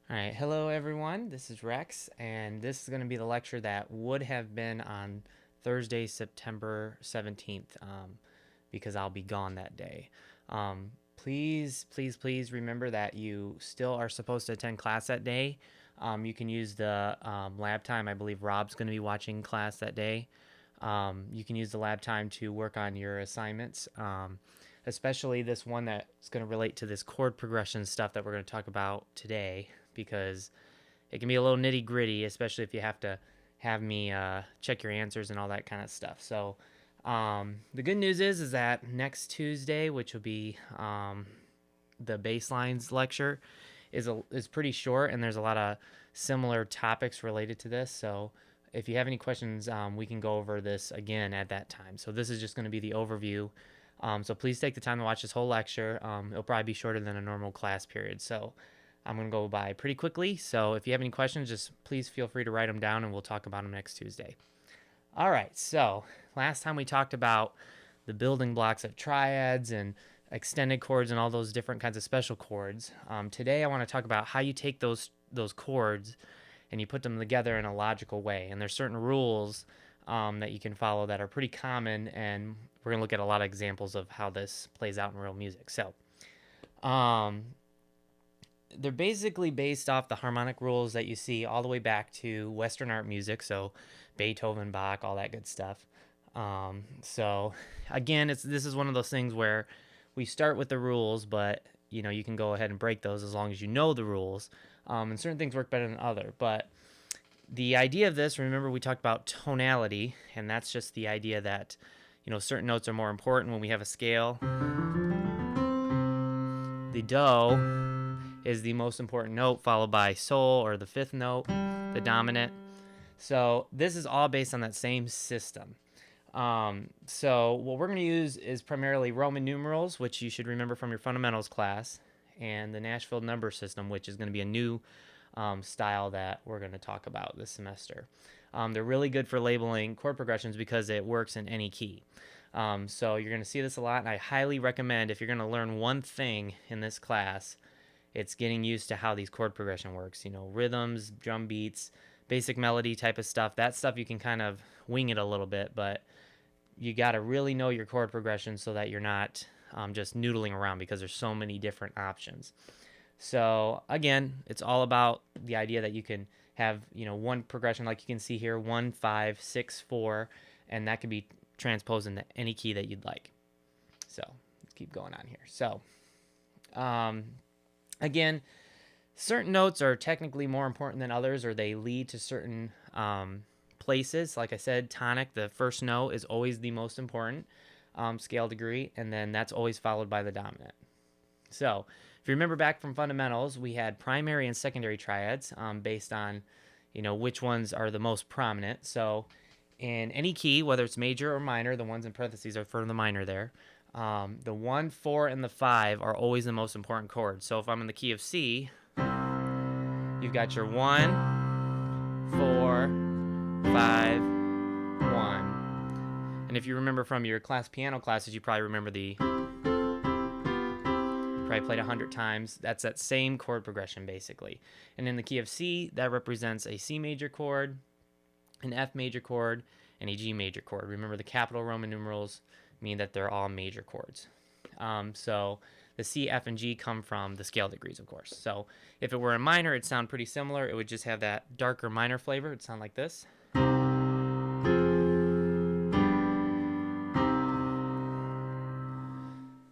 All right, hello everyone. This is Rex, and this is going to be the lecture that would have been on Thursday, September 17th, because I'll be gone that day. Please remember that you still are supposed to attend class that day. You can use the lab time. I believe Rob's going to be watching class that day. You can use the lab time to work on your assignments, especially this one that's going to relate to this chord progression stuff that we're going to talk about today, because it can be a little nitty gritty, especially if you have to have me check your answers and all that kind of stuff. So the good news is that next Tuesday, which will be the baselines lecture, is pretty short, and there's a lot of similar topics related to this. So if you have any questions, we can go over this again at that time. So this is just going to be the overview. So please take the time to watch this whole lecture. It'll probably be shorter than a normal class period. So I'm going to go by pretty quickly. So if you have any questions, just please feel free to write them down and we'll talk about them next Tuesday. All right. So last time we talked about the building blocks of triads and extended chords and all those different kinds of special chords. Today I want to talk about how you take those chords and you put them together in a logical way. And there's certain rules that you can follow that are pretty common, and we're going to look at a lot of examples of how this plays out in real music. So they're basically based off the harmonic rules that you see all the way back to Western art music, so Beethoven, Bach, all that good stuff. So again, this is one of those things where we start with the rules, but you can go ahead and break those as long as you know the rules. And certain things work better than other. But the idea of this, remember we talked about tonality, and that's just the idea that certain notes are more important when we have a scale. The do is the most important note, followed by sol, or the fifth note, the dominant. So this is all based on that same system. So what we're going to use is primarily Roman numerals, which you should remember from your fundamentals class, and the Nashville number system, which is going to be a new style that we're going to talk about this semester. They're really good for labeling chord progressions because it works in any key. So you're going to see this a lot, and I highly recommend, if you're going to learn one thing in this class, it's getting used to how these chord progression works. Rhythms, drum beats, basic melody type of stuff. That stuff you can kind of wing it a little bit, but you got to really know your chord progression so that you're not just noodling around, because there's so many different options. So again, it's all about the idea that you can have one progression, like you can see here, 1 5 6 4, and that can be transposed into any key that you'd like. So let's keep going on here. So again, certain notes are technically more important than others, or they lead to certain places. Like I said, tonic, the first note, is always the most important scale degree, and then that's always followed by the dominant. So if you remember back from fundamentals, we had primary and secondary triads based on which ones are the most prominent. So in any key, whether it's major or minor, the ones in parentheses are for the minor there. The 1, 4, and the 5 are always the most important chords. So if I'm in the key of C, you've got your 1, 4, 5, 1. And if you remember from your piano classes, you probably remember probably played 100 times. That's that same chord progression basically. And in the key of C, that represents a C major chord, an F major chord, and a G major chord. Remember, the capital Roman numerals mean that they're all major chords. So the C, F, and G come from the scale degrees, of course. So if it were a minor, it'd sound pretty similar. It would just have that darker minor flavor. It'd sound like this.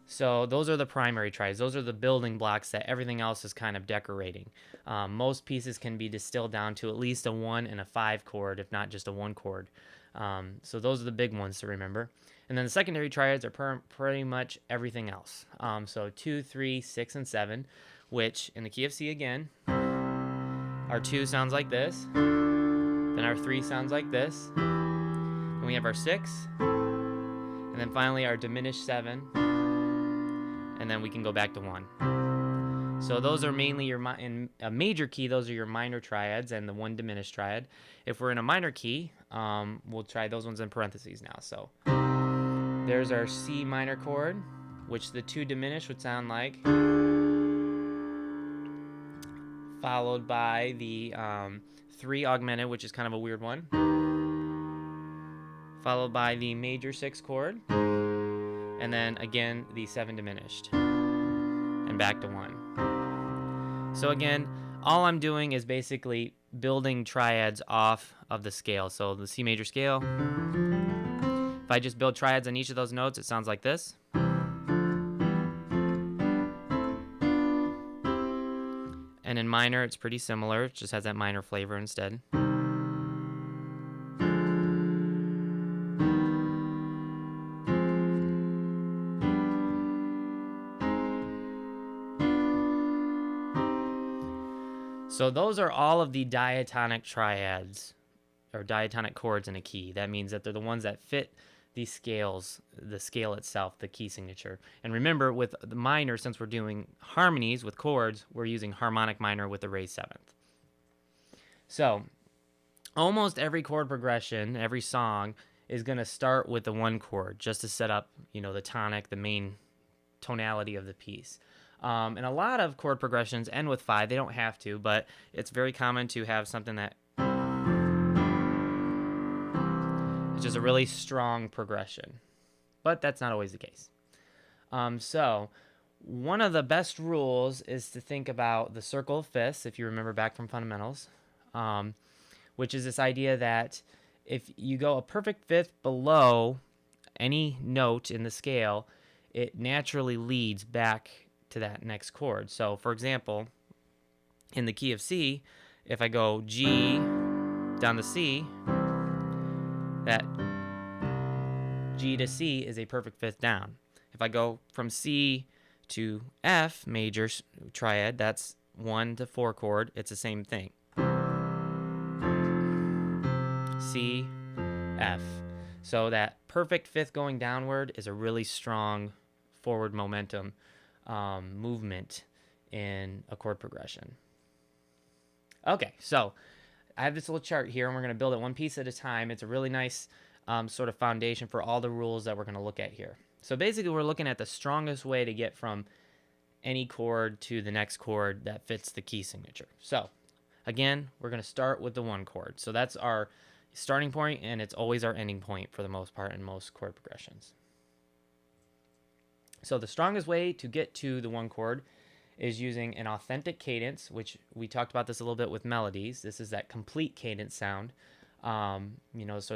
So those are the primary triads. Those are the building blocks that everything else is kind of decorating. Most pieces can be distilled down to at least a 1 and a 5 chord, if not just a 1 chord. So those are the big ones to remember. And then the secondary triads are pretty much everything else. So 2, 3, 6, and 7, which in the key of C again, our 2 sounds like this. Then our 3 sounds like this. Then we have our 6. And then finally our diminished 7. And then we can go back to 1. So those are mainly in a major key, those are your minor triads and the 1 diminished triad. If we're in a minor key, we'll try those ones in parentheses now. So there's our C minor chord, which the 2 diminished would sound like 5, followed by the 3 augmented, which is kind of a weird one, followed by the major 6 chord, and then again the 7 diminished, and back to 1. So again, all I'm doing is basically building triads off of the scale. So the C major scale, if I just build triads on each of those notes, it sounds like this. And in minor, it's pretty similar. It just has that minor flavor instead. So those are all of the diatonic triads, or diatonic chords in a key. That means that they're the ones that fit these scales, the scale itself, the key signature. And remember, with the minor, since we're doing harmonies with chords, we're using harmonic minor with the raised 7th. So almost every chord progression, every song, is going to start with the 1 chord just to set up, the tonic, the main tonality of the piece. And a lot of chord progressions end with 5. They don't have to, but it's very common to have something that is just a really strong progression. But that's not always the case. So one of the best rules is to think about the circle of fifths, if you remember back from fundamentals, which is this idea that if you go a perfect fifth below any note in the scale, it naturally leads back to that next chord. So for example, in the key of C, if I go G down to C, that G to C is a perfect fifth down. If I go from C to F major triad, that's 1 to 4 chord, it's the same thing. C, F. So that perfect fifth going downward is a really strong forward momentum movement in a chord progression. Okay, so I have this little chart here, and we're going to build it one piece at a time. It's a really nice sort of foundation for all the rules that we're going to look at here. So basically, we're looking at the strongest way to get from any chord to the next chord that fits the key signature. So again, we're going to start with the 1 chord. So that's our starting point, and it's always our ending point for the most part in most chord progressions. So the strongest way to get to the 1 chord is using an authentic cadence, which we talked about this a little bit with melodies. This is that complete cadence sound, sort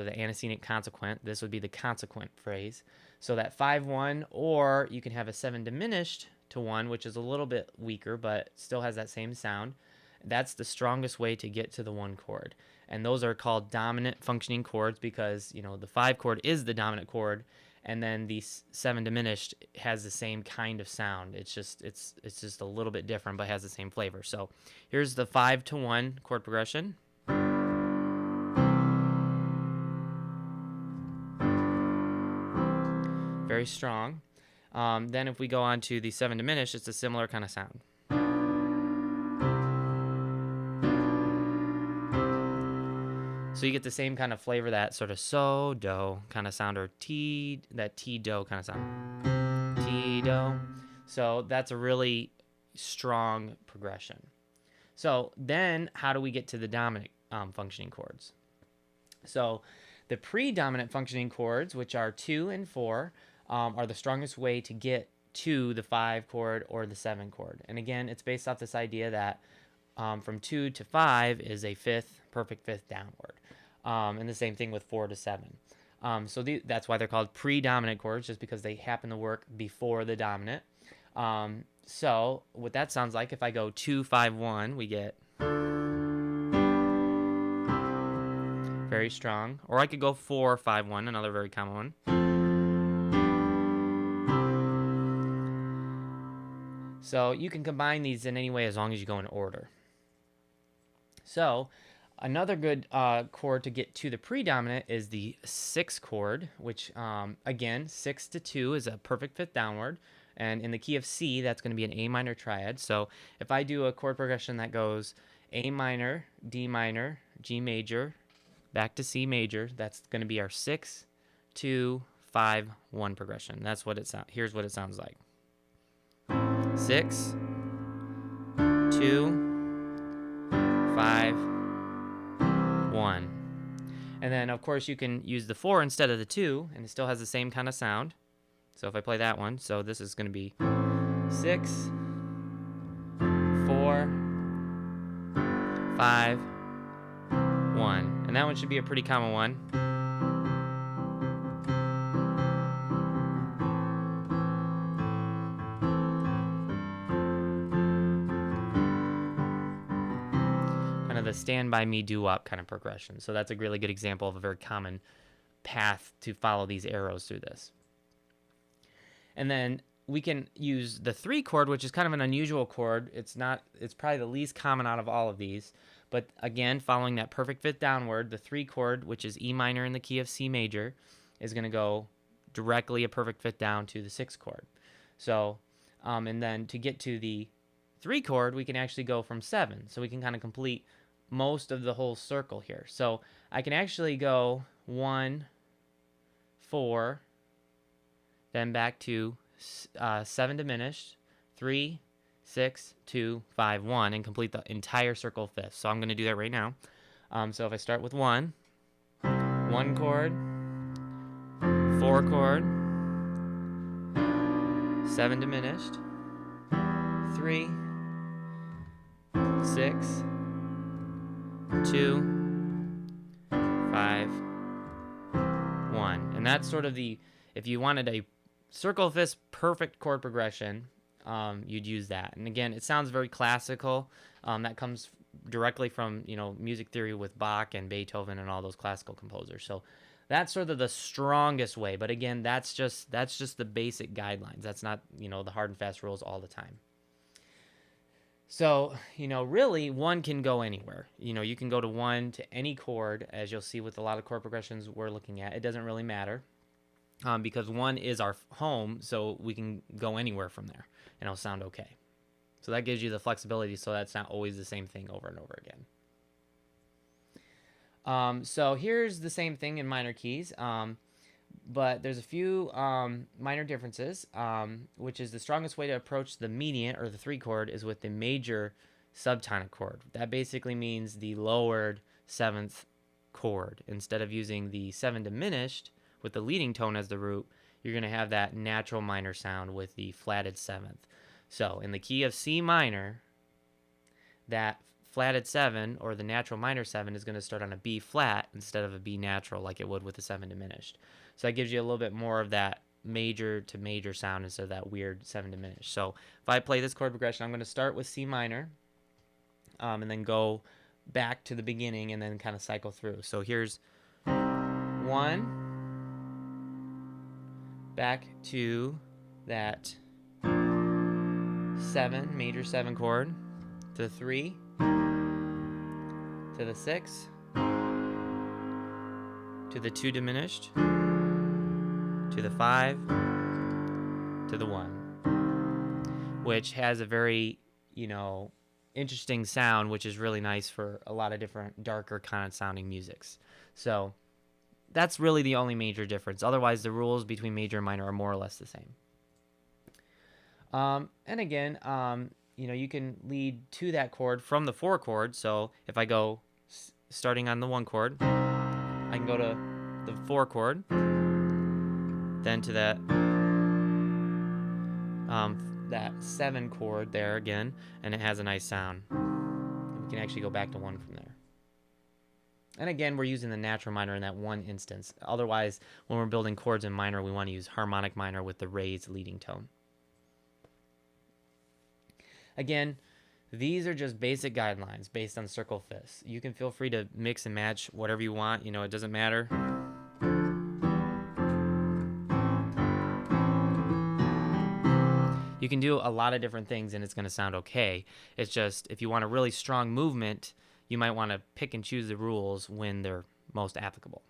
of the antecedent consequent. This would be the consequent phrase. So that 5-1, or you can have a 7 diminished to 1, which is a little bit weaker, but still has that same sound. That's the strongest way to get to the 1 chord. And those are called dominant functioning chords because, the 5 chord is the dominant chord, and then the 7 diminished has the same kind of sound. It's just a little bit different, but has the same flavor. So here's the 5 to 1 chord progression. Very strong. Then if we go on to the 7 diminished, it's a similar kind of sound. So you get the same kind of flavor, that sort of so, do kind of sound, or T, that T, do kind of sound. T, do. So that's a really strong progression. So then how do we get to the dominant functioning chords? So the predominant functioning chords, which are 2 and 4, are the strongest way to get to the 5 chord or the 7 chord. And again, it's based off this idea that from 2 to 5 is a perfect fifth downward. And the same thing with 4 to 7. So that's why they're called predominant chords, just because they happen to work before the dominant. So what that sounds like, if I go 2, 5, 1, we get very strong. Or I could go 4, 5, 1, another very common one. So you can combine these in any way as long as you go in order. So another good chord to get to the predominant is the 6 chord, which again, 6 to 2 is a perfect fifth downward. And in the key of C, that's going to be an A minor triad. So if I do a chord progression that goes A minor, D minor, G major, back to C major, that's going to be our 6, 2, 5, 1 progression. That's what it sounds. Here's what it sounds like. 6, 2, 5, 1. And then, of course, you can use the 4 instead of the 2, and it still has the same kind of sound. So if I play that one, so this is going to be 6, 4, 5, 1. And that one should be a pretty common one. Kind of the Stand By Me doo-wop kind of progression. So that's a really good example of a very common path to follow these arrows through this. And then we can use the 3 chord, which is kind of an unusual chord. It's probably the least common out of all of these. But again, following that perfect fifth downward, the 3 chord, which is E minor in the key of C major, is going to go directly a perfect fifth down to the 6th chord. So, and then to get to the 3 chord, we can actually go from 7. So we can kind of complete most of the whole circle here. So I can actually go 1, 4, then back to 7 diminished, 3, 6, 2, 5, 1, and complete the entire circle fifth. So I'm going to do that right now. So if I start with 1 chord, 4 chord, 7 diminished, 3, 6, 2, 5, 1. And that's sort of if you wanted a circle fifth perfect chord progression, you'd use that. And again, it sounds very classical. That comes directly from music theory with Bach and Beethoven and all those classical composers. So that's sort of the strongest way. But again, that's just the basic guidelines. That's not the hard and fast rules all the time. So, really 1 can go anywhere. You can go to 1 to any chord, as you'll see with a lot of chord progressions we're looking at. It doesn't really matter because 1 is our home, so we can go anywhere from there, and it'll sound okay. So that gives you the flexibility so that's not always the same thing over and over again. So here's the same thing in minor keys. But there's a few minor differences, which is the strongest way to approach the median or the 3 chord is with the major subtonic chord. That basically means the lowered 7th chord. Instead of using the 7 diminished with the leading tone as the root, you're going to have that natural minor sound with the flatted 7th. So in the key of C minor, that flatted 7 or the natural minor 7 is going to start on a B flat instead of a B natural like it would with the 7 diminished. So that gives you a little bit more of that major to major sound instead of that weird 7 diminished. So if I play this chord progression, I'm going to start with C minor and then go back to the beginning and then kind of cycle through. So here's 1, back to that 7, major 7 chord, to the 3, to the 6, to the 2 diminished, to the 5, to the 1, which has a very, interesting sound, which is really nice for a lot of different darker kind of sounding musics. So that's really the only major difference. Otherwise, the rules between major and minor are more or less the same. And again, you can lead to that chord from the 4 chord. So if I go starting on the 1 chord, I can go to the 4 chord, then to that 7 chord there again, and it has a nice sound. And we can actually go back to 1 from there. And again, we're using the natural minor in that one instance. Otherwise, when we're building chords in minor, we want to use harmonic minor with the raised leading tone. Again, these are just basic guidelines based on circle fifths. You can feel free to mix and match whatever you want. It doesn't matter. You can do a lot of different things and it's going to sound okay. It's just if you want a really strong movement, you might want to pick and choose the rules when they're most applicable.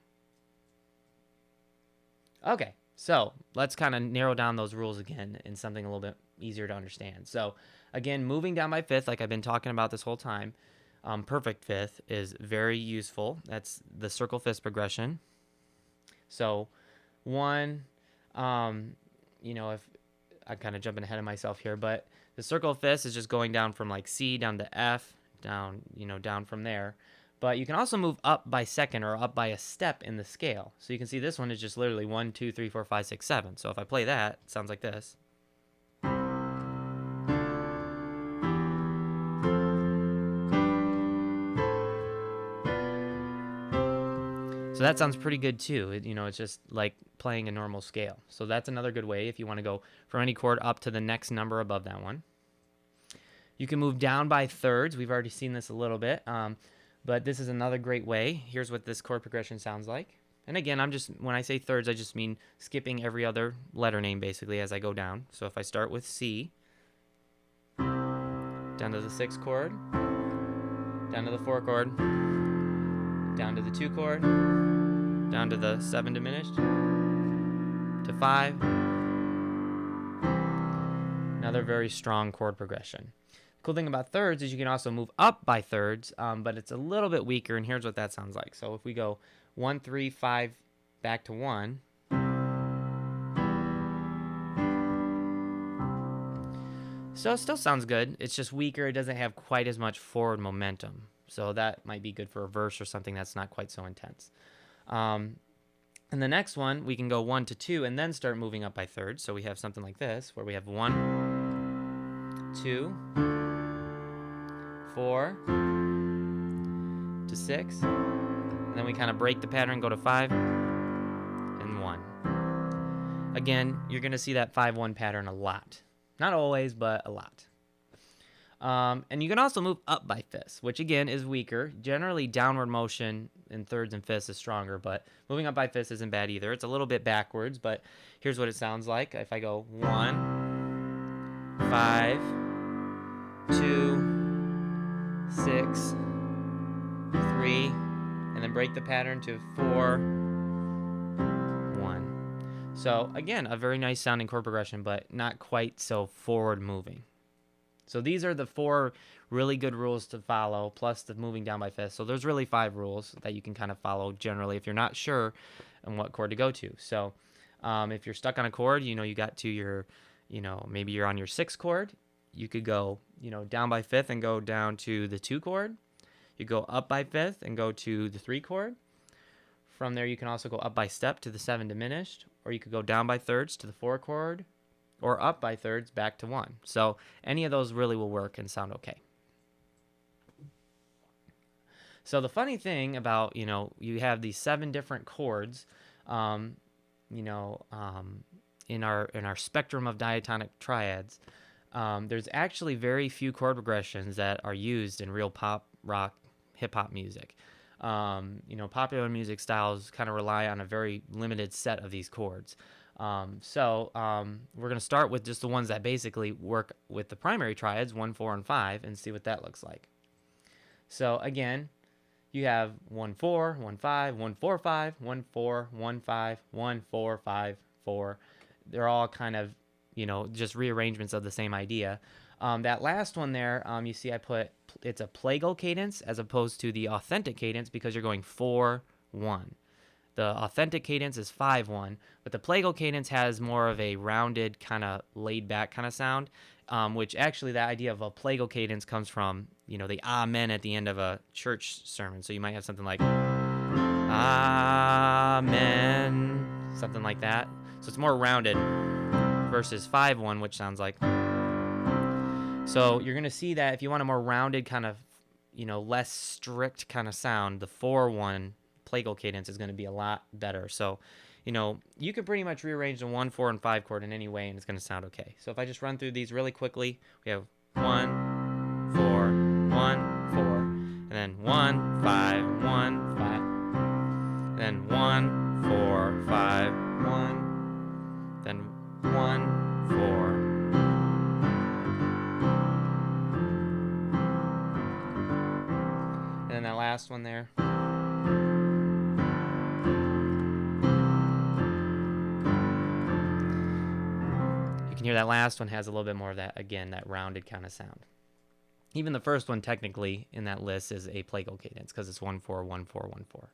Okay, so let's kind of narrow down those rules again in something a little bit easier to understand. So again, moving down by fifth, like I've been talking about this whole time, perfect fifth is very useful. That's the circle fifth progression. So 1, if I'm kind of jumping ahead of myself here, but the circle fifth is just going down from like C down to F down, down from there. But you can also move up by second or up by a step in the scale. So you can see this one is just literally 1, 2, 3, 4, 5, 6, 7. So if I play that, it sounds like this. So that sounds pretty good too. It's just like playing a normal scale. So that's another good way if you want to go from any chord up to the next number above that one. You can move down by thirds. We've already seen this a little bit. But this is another great way. Here's what this chord progression sounds like. And again, when I say thirds, I just mean skipping every other letter name basically as I go down. So if I start with C, down to the 6 chord, down to the 4 chord, down to the 2 chord, down to the 7 diminished, to 5. Another very strong chord progression. Cool thing about thirds is you can also move up by thirds, but it's a little bit weaker, and here's what that sounds like. So if we go 1, 3, 5, back to 1. So it still sounds good. It's just weaker. It doesn't have quite as much forward momentum. So that might be good for a verse or something that's not quite so intense. And the next one, we can go 1 to 2 and then start moving up by thirds. So we have something like this, where we have 1, 2, 4 to 6, and then we kind of break the pattern, go to 5 and 1. Again, you're going to see that 5-1 pattern a lot. Not always, but a lot. And you can also move up by fifths, which again is weaker. Generally, downward motion in thirds and fifths is stronger, but moving up by fifths isn't bad either. It's a little bit backwards, but here's what it sounds like. If I go 1, 5, 2, 6, 3, and then break the pattern to 4, 1. So again, a very nice sounding chord progression, but not quite so forward moving. So these are the 4 really good rules to follow, plus the moving down by fifths. So there's really 5 rules that you can kind of follow generally if you're not sure on what chord to go to. So if you're stuck on a chord, you got to your, maybe you're on your 6th chord, you could go, down by fifth and go down to the 2 chord. You go up by fifth and go to the 3 chord. From there, you can also go up by step to the 7 diminished, or you could go down by thirds to the 4 chord, or up by thirds back to 1. So any of those really will work and sound okay. So the funny thing about, you have these 7 different chords, in our spectrum of diatonic triads. There's actually very few chord progressions that are used in real pop, rock, hip-hop music. Popular music styles kind of rely on a very limited set of these chords. So we're going to start with just the ones that basically work with the primary triads, 1, 4, and 5, and see what that looks like. So again, you have 1, 4, 1, 5, 1, 4, 5, 1, 4, 1, 5, 1, 4, 5, 4. They're all kind of, just rearrangements of the same idea. That last one there, you see it's a plagal cadence as opposed to the authentic cadence because you're going 4, 1. The authentic cadence is 5-1, but the plagal cadence has more of a rounded, kind of laid-back kind of sound, which actually the idea of a plagal cadence comes from, the amen at the end of a church sermon. So you might have something like, amen, something like that. So it's more rounded versus 5-1, which sounds like. So you're going to see that if you want a more rounded kind of, less strict kind of sound, the 4-1 plagal cadence is going to be a lot better. So, you can pretty much rearrange the 1, 4, and 5 chord in any way, and it's going to sound okay. So if I just run through these really quickly, we have 1, 4, 1, 4, and then 1, 5, 1, 5, and then 1, 4, 5, 1, then 1, 4. And then that last one there. You can hear that last one has a little bit more of that, again, that rounded kind of sound. Even the first one technically in that list is a plagal cadence because it's 1, 4, 1, 4, 1, 4.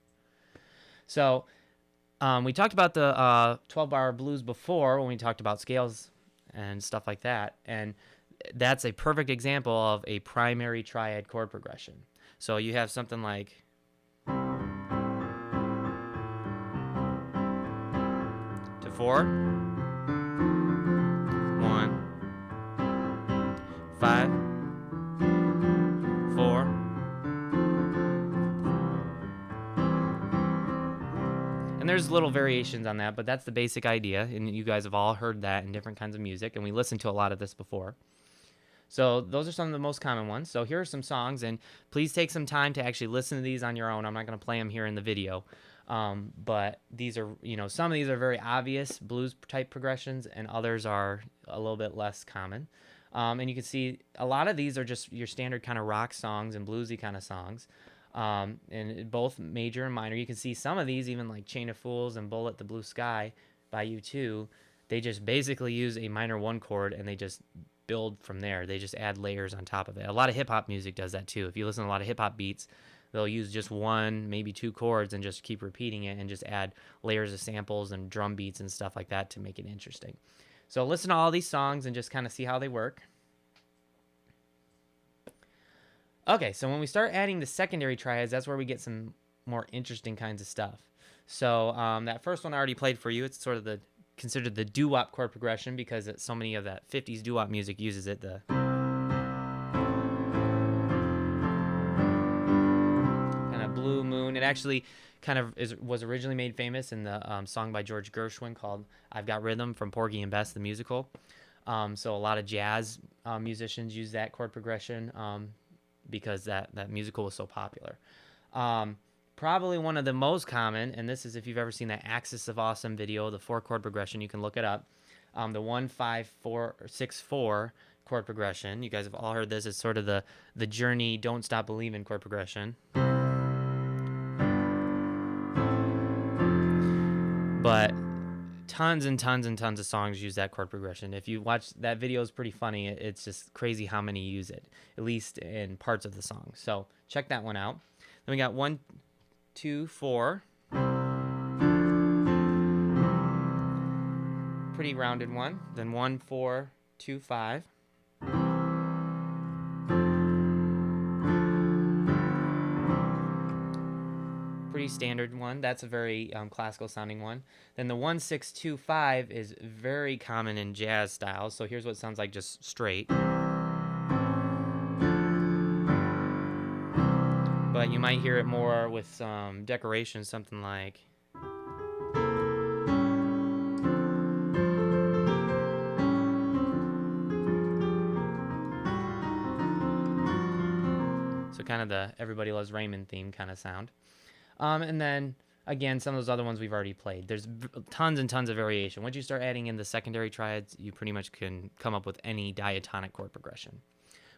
So we talked about the 12-bar blues before when we talked about scales and stuff like that. And that's a perfect example of a primary triad chord progression. So you have something like to 4, 1, 5, 4. And there's little variations on that, but that's the basic idea. And you guys have all heard that in different kinds of music, and we listened to a lot of this before. So those are some of the most common ones. So here are some songs, and please take some time to actually listen to these on your own. I'm not going to play them here in the video. But these are, some of these are very obvious blues type progressions, and others are a little bit less common. And you can see a lot of these are just your standard kind of rock songs and bluesy kind of songs. And both major and minor. You can see some of these, even like Chain of Fools and Bullet the Blue Sky by U2, they just basically use a minor 1 chord and they just build from there. They just add layers on top of it. A lot of hip hop music does that too. If you listen to a lot of hip hop beats, they'll use just 1, maybe 2 chords and just keep repeating it and just add layers of samples and drum beats and stuff like that to make it interesting. So listen to all these songs and just kind of see how they work. Okay, so when we start adding the secondary triads, that's where we get some more interesting kinds of stuff. So that first one I already played for you. It's sort of considered the doo-wop chord progression because so many of that 50s doo-wop music uses it. The kind of Blue Moon. It actually kind of was originally made famous in the song by George Gershwin called "I've Got Rhythm" from Porgy and Bess, the musical. So a lot of jazz musicians use that chord progression. Because that musical was so popular. Probably one of the most common, and this is if you've ever seen that Axis of Awesome video, the 4 chord progression, you can look it up. The 1, 5, 4, 6, 4 chord progression. You guys have all heard this. It's sort of the Journey, Don't Stop Believin' chord progression. But tons and tons and tons of songs use that chord progression. If you watch that video, is pretty funny. It's just crazy how many use it, at least in parts of the song. So check that one out. Then we got 1, 2, 4. Pretty rounded one. Then 1, 4, 2, 5. Pretty standard one. That's a very classical sounding one. Then the 1, 6, 2, 5 is very common in jazz styles. So here's what it sounds like just straight. But you might hear it more with some decoration, something like. So kind of the Everybody Loves Raymond theme kind of sound. And then, again, some of those other ones we've already played. There's tons and tons of variation. Once you start adding in the secondary triads, you pretty much can come up with any diatonic chord progression.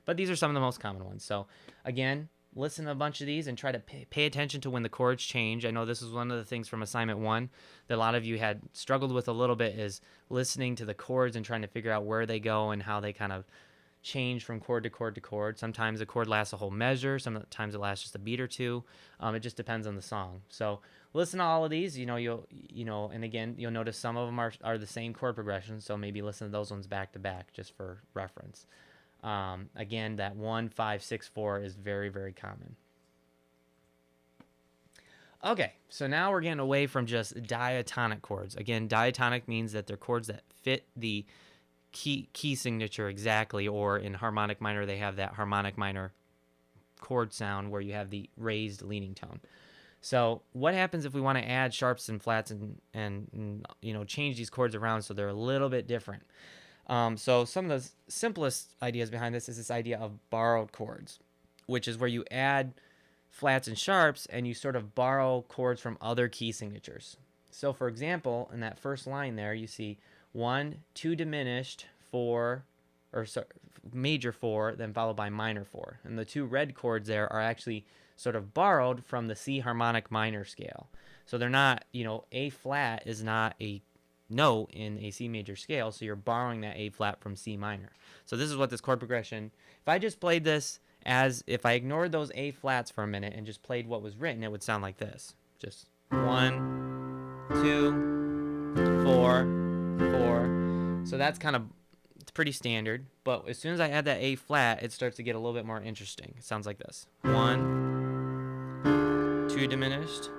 But these are some of the most common ones. So, again, listen to a bunch of these and try to pay attention to when the chords change. I know this is one of the things from Assignment 1 that a lot of you had struggled with a little bit, is listening to the chords and trying to figure out where they go and how they kind of change from chord to chord to chord. Sometimes a chord lasts a whole measure. Sometimes it lasts just a beat or two. It just depends on the song. So listen to all of these. And again, you'll notice some of them are the same chord progression. So maybe listen to those ones back to back just for reference. Again, that 1, 5, 6, 4 is very, very common. Okay, so now we're getting away from just diatonic chords. Again, diatonic means that they're chords that fit the key signature exactly, or in harmonic minor they have that harmonic minor chord sound where you have the raised leading tone. So what happens if we want to add sharps and flats and change these chords around so they're a little bit different? So some of the simplest ideas behind this is this idea of borrowed chords, which is where you add flats and sharps and you sort of borrow chords from other key signatures. So for example, in that first line there, you see 1, 2 diminished, 4, major 4, then followed by minor 4. And the 2 red chords there are actually sort of borrowed from the C harmonic minor scale. So they're not, A flat is not a note in a C major scale, so you're borrowing that A flat from C minor. So this is what this chord progression, if I just played this if I ignored those A flats for a minute and just played what was written, it would sound like this. Just 1, 2, 4, 4. So that's kind of It's pretty standard, but as soon as I add that A flat, it starts to get a little bit more interesting. It sounds like this. 1, 2 diminished,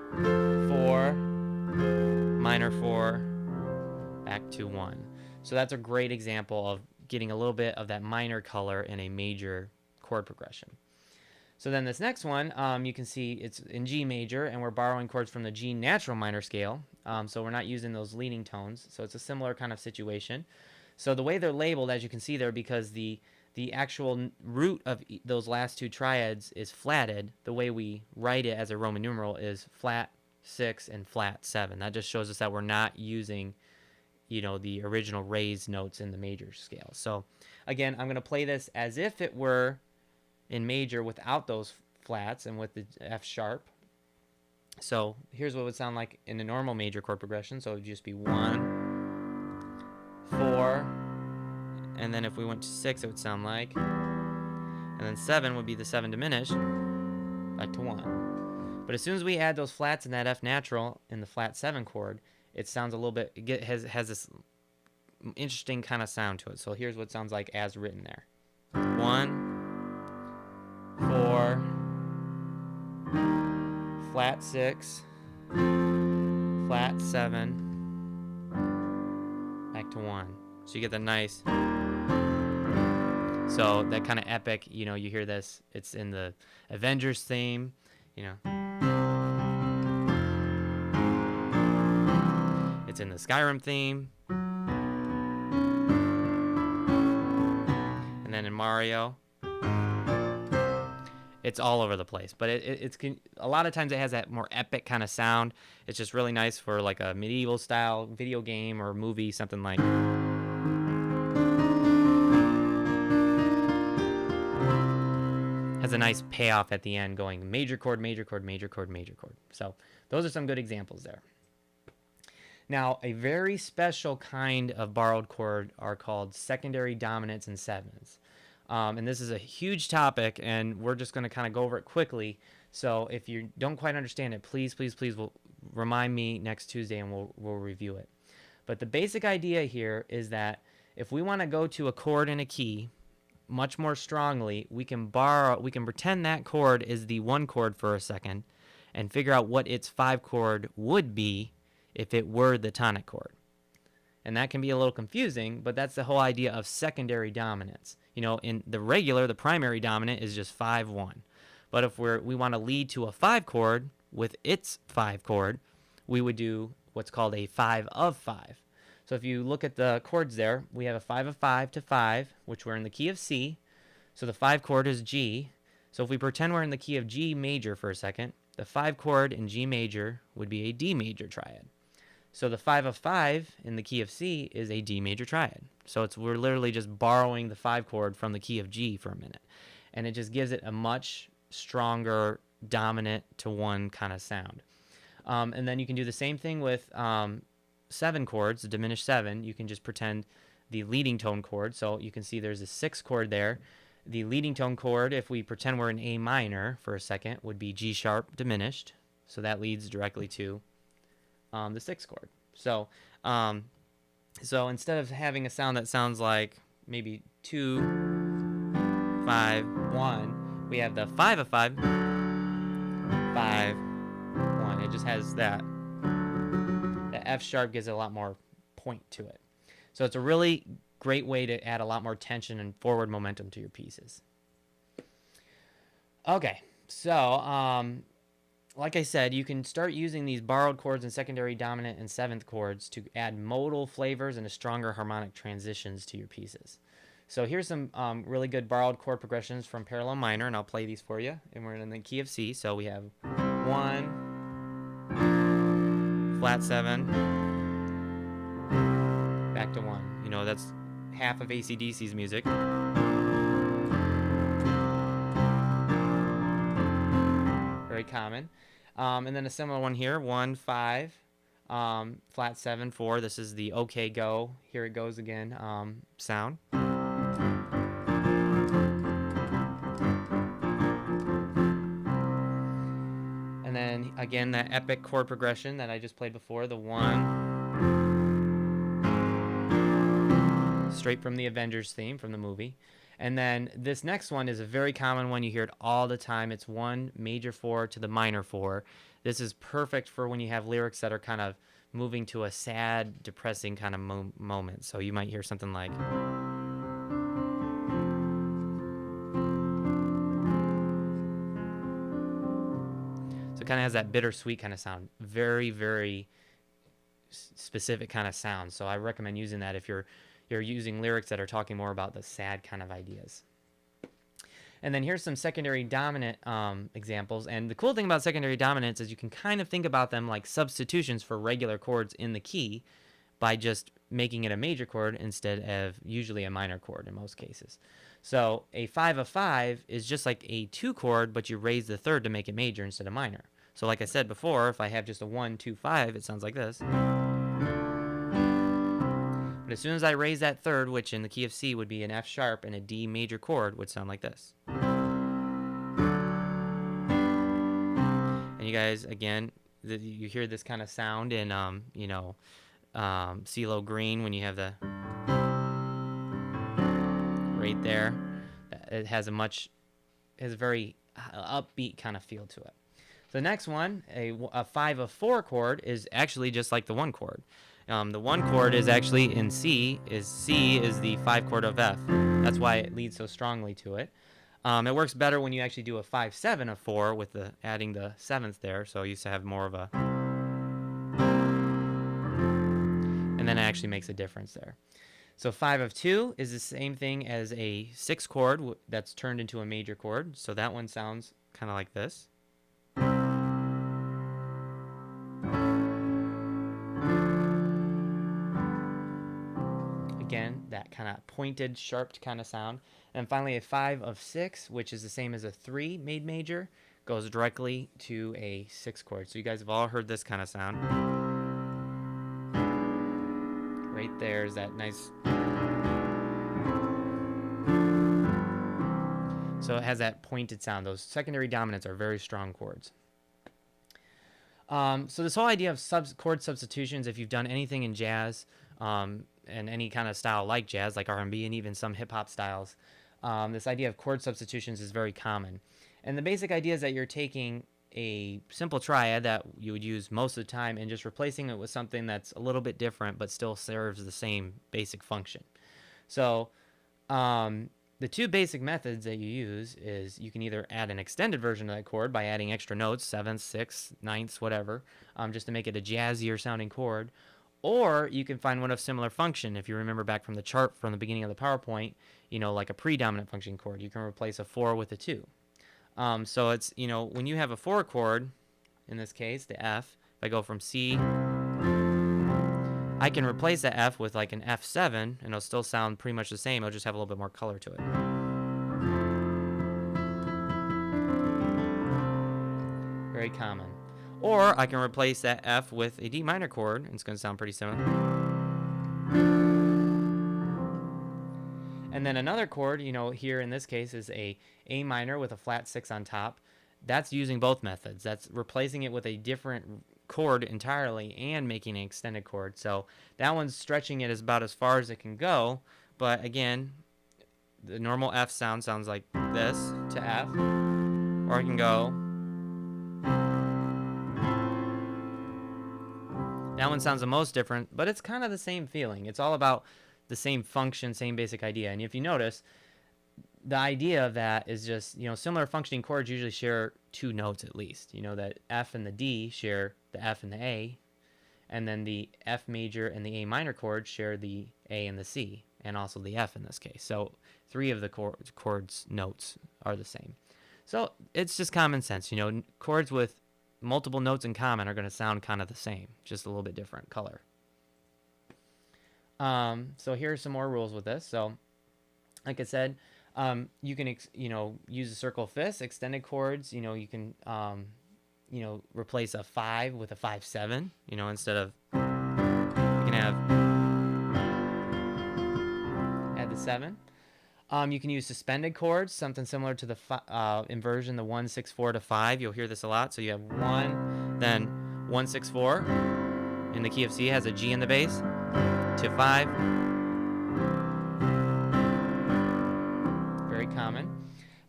4, minor 4, back to 1. So that's a great example of getting a little bit of that minor color in a major chord progression. So then this next one, you can see it's in G major, and we're borrowing chords from the G natural minor scale. So we're not using those leading tones. So it's a similar kind of situation. So the way they're labeled, as you can see there, because the actual root of those last two triads is flatted, the way we write it as a Roman numeral is flat 6 and flat 7. That just shows us that we're not using, the original raised notes in the major scale. So again, I'm going to play this as if it were in major without those flats and with the F sharp. So here's what it would sound like in a normal major chord progression. So it would just be 1, 4, and then if we went to 6, it would sound like, and then 7 would be the 7 diminished, back to 1. But as soon as we add those flats in that F natural in the flat 7 chord, it sounds a little bit, has this interesting kind of sound to it. So here's what it sounds like as written there. 1, 4, flat 6, flat 7, back to 1. So you get the nice, so that kind of epic, you hear this, it's in the Avengers theme, it's in the Skyrim theme, and then in Mario. It's all over the place, but it's a lot of times it has that more epic kind of sound. It's just really nice for like a medieval style video game or movie, something like. Has a nice payoff at the end going major chord, major chord, major chord, major chord. So those are some good examples there. Now, a very special kind of borrowed chord are called secondary dominants and sevenths. And this is a huge topic, and we're just going to kind of go over it quickly. So if you don't quite understand it, please remind me next Tuesday, and we'll review it. But the basic idea here is that if we want to go to a chord in a key much more strongly, we can pretend that chord is the 1 chord for a second and figure out what its 5 chord would be if it were the tonic chord. And that can be a little confusing, but that's the whole idea of secondary dominants. In the primary dominant is just 5-1. But if we want to lead to a 5 chord with its 5 chord, we would do what's called a 5 of 5. So if you look at the chords there, we have a 5 of 5 to 5, which we're in the key of C. So the 5 chord is G. So if we pretend we're in the key of G major for a second, the 5 chord in G major would be a D major triad. So the 5 of 5 in the key of C is a D major triad. So we're literally just borrowing the 5 chord from the key of G for a minute. And it just gives it a much stronger dominant to 1 kind of sound. And then you can do the same thing with 7 chords, the diminished 7. You can just pretend the leading tone chord. So you can see there's a 6 chord there. The leading tone chord, if we pretend we're in A minor for a second, would be G sharp diminished. So that leads directly to the 6 chord. So instead of having a sound that sounds like maybe 2, 5, 1, we have the 5 of 5, 5, 1. It just has that. The F sharp gives it a lot more point to it. So it's a really great way to add a lot more tension and forward momentum to your pieces. Okay, so like I said, you can start using these borrowed chords and secondary dominant and 7th chords to add modal flavors and a stronger harmonic transitions to your pieces. So here's some really good borrowed chord progressions from parallel minor, and I'll play these for you. And we're in the key of C, so we have 1, flat 7, back to 1. That's half of AC/DC's music. Very common. And then a similar one here, 1, 5, flat 7, 4. This is the okay go, here it goes again sound. And then again, that epic chord progression that I just played before, the 1, straight from the Avengers theme from the movie. And then this next one is a very common one. You hear it all the time. It's 1 major 4 to the minor 4. This is perfect for when you have lyrics that are kind of moving to a sad, depressing kind of moment. So you might hear something like, so it kind of has that bittersweet kind of sound. Very, very specific kind of sound. So I recommend using that if you're using lyrics that are talking more about the sad kind of ideas. And then here's some secondary dominant examples. And the cool thing about secondary dominants is you can kind of think about them like substitutions for regular chords in the key by just making it a major chord instead of usually a minor chord in most cases. So a 5 of 5 is just like a 2 chord, but you raise the third to make it major instead of minor. So like I said before, if I have just a 1, 2, 5, it sounds like this. But as soon as I raise that third, which in the key of C would be an F sharp and a D major chord, would sound like this. And you guys, again, you hear this kind of sound in, CeeLo Green when you have the right there. It has a very upbeat kind of feel to it. The next one, a 5 of 4 chord, is actually just like the 1 chord. The 1 chord is actually in C is the 5 chord of F. That's why it leads so strongly to it. It works better when you actually do a 5/7 of 4 with adding the 7th there. So you used to have more of a, and then it actually makes a difference there. So 5 of 2 is the same thing as a 6 chord that's turned into a major chord. So that one sounds kind of like this. Again, that kind of pointed, sharp kind of sound. And finally, a 5 of 6, which is the same as a 3 made major, goes directly to a 6 chord. So you guys have all heard this kind of sound. Right there's that nice. So it has that pointed sound. Those secondary dominants are very strong chords. So this whole idea of chord substitutions, if you've done anything in jazz, and any kind of style like jazz, like R&B, and even some hip-hop styles, this idea of chord substitutions is very common. And the basic idea is that you're taking a simple triad that you would use most of the time and just replacing it with something that's a little bit different but still serves the same basic function. So the 2 basic methods that you use is you can either add an extended version of that chord by adding extra notes, 7ths, 6ths, 9ths, whatever, just to make it a jazzier sounding chord. Or you can find one of similar function. If you remember back from the chart from the beginning of the PowerPoint, like a predominant function chord, you can replace a 4 with a 2. So it's, when you have a 4 chord, in this case, the F, if I go from C, I can replace the F with like an F7, and it'll still sound pretty much the same. It'll just have a little bit more color to it. Very common. Or I can replace that F with a D minor chord, and it's going to sound pretty similar. And then another chord, here in this case is a minor with a flat 6 on top. That's using both methods. That's replacing it with a different chord entirely and making an extended chord. So that one's stretching it about as far as it can go. But again, the normal F sounds like this to F. Or I can go. That one sounds the most different, but it's kind of the same feeling. It's all about the same function, same basic idea. And if you notice, the idea of that is just, similar functioning chords usually share 2 notes at least. That F and the D share the F and the A, and then the F major and the A minor chords share the A and the C, and also the F in this case. So 3 of the chords notes are the same. So it's just common sense. Chords with multiple notes in common are going to sound kind of the same, just a little bit different color. So here's some more rules with this. So like I said, you can use a circle of fifths, extended chords. You can replace a 5 with a 5/7. Instead of, you can add the 7. You can use suspended chords, something similar to the inversion, the 1 6 4 to 5. You'll hear this a lot. So you have 1, then 1 6 4 in the key of C has a G in the bass to 5,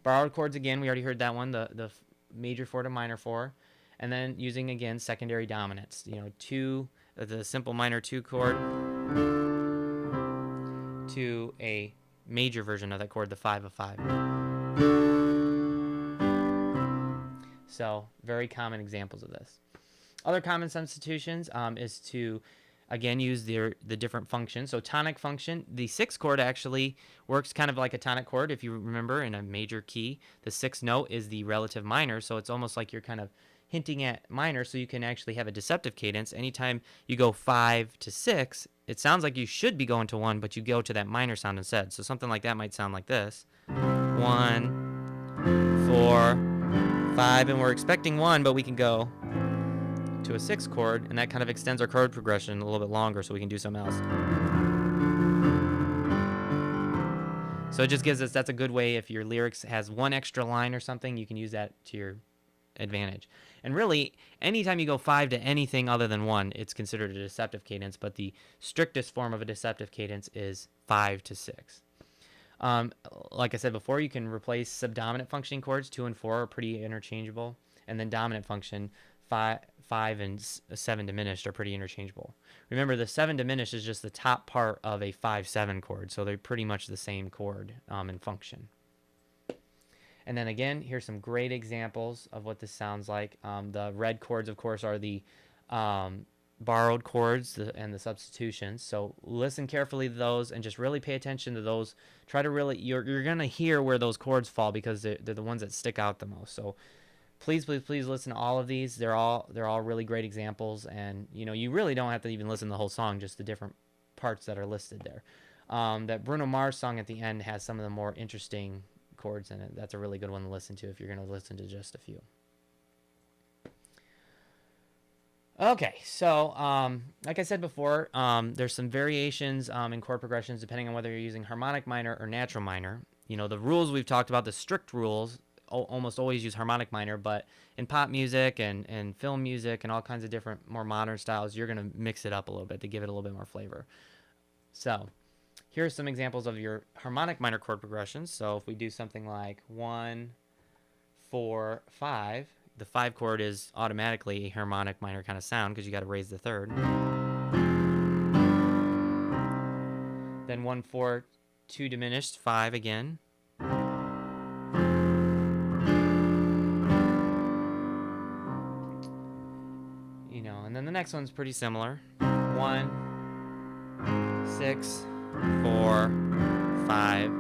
Borrowed chords, again, we already heard that one, the major 4 to minor 4. And then using, again, secondary dominants. The simple minor 2 chord to a major version of that chord, the 5 of 5. So very common examples of this. Other common substitutions is to, again, use the different functions. So tonic function, the 6th chord actually works kind of like a tonic chord. If you remember, in a major key, the 6th note is the relative minor. So it's almost like you're kind of hinting at minor, so you can actually have a deceptive cadence. Anytime you go 5 to 6, it sounds like you should be going to 1, but you go to that minor sound instead. So something like that might sound like this. 1, 4, 5, and we're expecting 1, but we can go to a 6th chord, and that kind of extends our chord progression a little bit longer, so we can do something else. So it just gives us, that's a good way, if your lyrics has 1 extra line or something, you can use that to your advantage. And really, anytime you go 5 to anything other than 1, it's considered a deceptive cadence, but the strictest form of a deceptive cadence is 5 to 6. Like I said before, you can replace subdominant functioning chords. 2 and 4 are pretty interchangeable, and then dominant function 5 and 7 diminished are pretty interchangeable. Remember, the 7 diminished is just the top part of a 5-7 chord, so they're pretty much the same chord in function. And then again, here's some great examples of what this sounds like. The red chords, of course, are the borrowed chords and the substitutions. So listen carefully to those and just really pay attention to those. Try to really, you're going to hear where those chords fall, because they're the ones that stick out the most. So please listen to all of these. They're all really great examples, and you really don't have to even listen to the whole song, just the different parts that are listed there. That Bruno Mars song at the end has some of the more interesting chords in it. That's a really good one to listen to if you're going to listen to just a few. Okay, so like I said before, there's some variations in chord progressions depending on whether you're using harmonic minor or natural minor. The rules we've talked about, the strict rules, almost always use harmonic minor, but in pop music and film music and all kinds of different more modern styles, you're going to mix it up a little bit to give it a little bit more flavor. So here are some examples of your harmonic minor chord progressions. So if we do something like 1, 4, 5, the 5 chord is automatically a harmonic minor kind of sound because you got to raise the 3rd. Then 1, 4, 2 diminished, 5 again. And then the next one's pretty similar. 1, 6, 4, 5,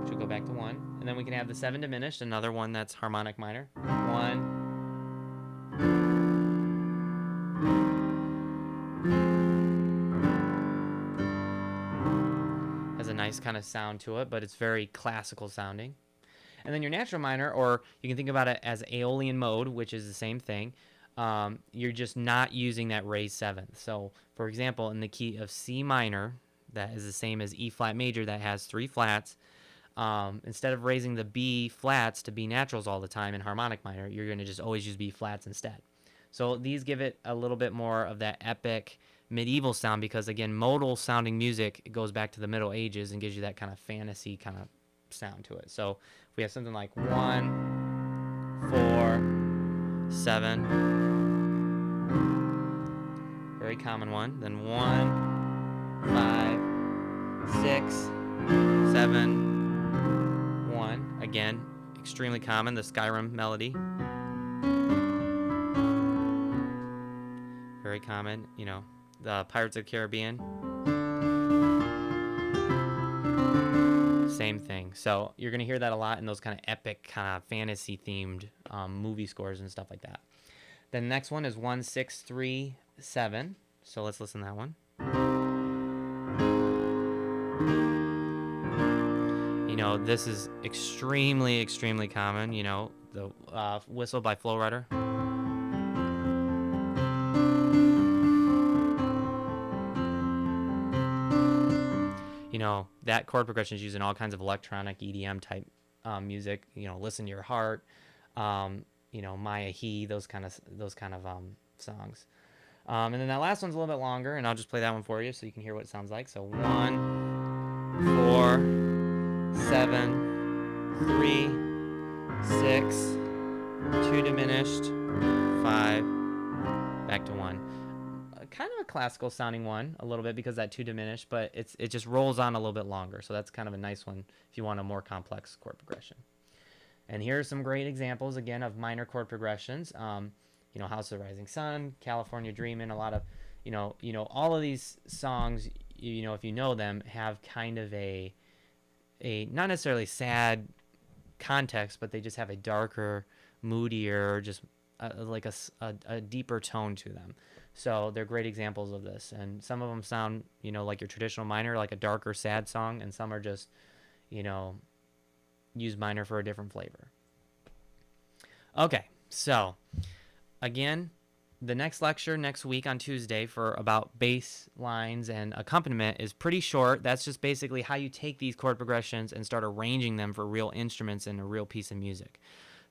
which will go back to 1. And then we can have the 7 diminished, another one that's harmonic minor. 1. Has a nice kind of sound to it, but it's very classical sounding. And then your natural minor, or you can think about it as Aeolian mode, which is the same thing. You're just not using that raised 7th. So, for example, in the key of C minor, that is the same as E flat major, that has 3 flats. Instead of raising the B flats to B naturals all the time in harmonic minor, you're going to just always use B flats instead. So these give it a little bit more of that epic medieval sound, because again, modal sounding music goes back to the Middle Ages and gives you that kind of fantasy kind of sound to it. So if we have something like 1, 4, 7, very common one, then 1, 5, 6, 7, 1, again, extremely common, the Skyrim melody. Very common, the Pirates of the Caribbean. Same thing. So you're going to hear that a lot in those kind of epic, kind of fantasy themed movie scores and stuff like that. The next one is 1, 6, 3, 7. So let's listen to that one. This is extremely, extremely common. The Whistle by Flo Rida. That chord progression is used in all kinds of electronic EDM type music. Listen to Your Heart, Maya He, those kind of songs. And then that last one's a little bit longer, and I'll just play that one for you so you can hear what it sounds like. So 1, 4, 7, 3, 6, 2 diminished, 5, back to 1. Kind of a classical sounding one a little bit because that 2 diminished, but it just rolls on a little bit longer. So that's kind of a nice one if you want a more complex chord progression. And here are some great examples again of minor chord progressions. House of the Rising Sun, California Dreamin', a lot of, all of these songs, if you know them, have kind of a not necessarily sad context, but they just have a darker, moodier, just like a deeper tone to them. So they're great examples of this. And some of them sound, like your traditional minor, like a darker, sad song, and some are just, use minor for a different flavor. Okay, so again, the next lecture next week on Tuesday for about bass lines and accompaniment is pretty short. That's just basically how you take these chord progressions and start arranging them for real instruments in a real piece of music.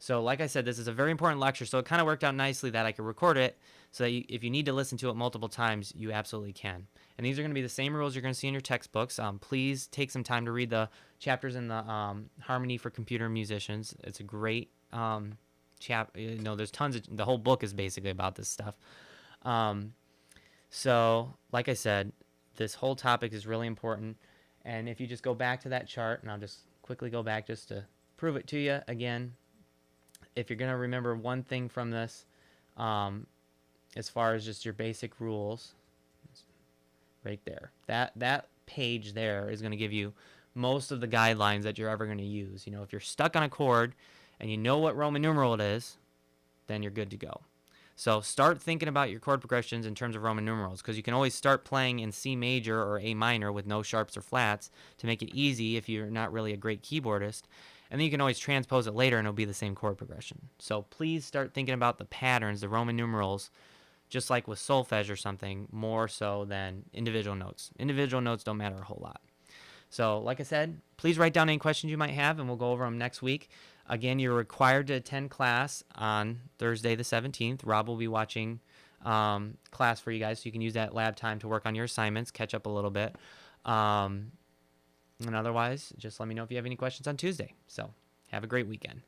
So like I said, this is a very important lecture, so it kind of worked out nicely that I could record it so that if you need to listen to it multiple times, you absolutely can. And these are going to be the same rules you're going to see in your textbooks. Please take some time to read the chapters in the Harmony for Computer Musicians. It's a great there's tons of, the whole book is basically about this stuff. So like I said, this whole topic is really important. And if you just go back to that chart, and I'll just quickly go back just to prove it to you again. If you're going to remember one thing from this, as far as just your basic rules, right there, that page there is going to give you most of the guidelines that you're ever going to use. If you're stuck on a chord and you know what Roman numeral it is, then you're good to go. So start thinking about your chord progressions in terms of Roman numerals, because you can always start playing in C major or A minor with no sharps or flats to make it easy if you're not really a great keyboardist. And then you can always transpose it later and it'll be the same chord progression. So please start thinking about the patterns, the Roman numerals, just like with solfege or something, more so than individual notes. Individual notes don't matter a whole lot. So like I said, please write down any questions you might have and we'll go over them next week. Again, you're required to attend class on Thursday the 17th. Rob will be watching class for you guys, so you can use that lab time to work on your assignments, catch up a little bit. And otherwise, just let me know if you have any questions on Tuesday. So have a great weekend.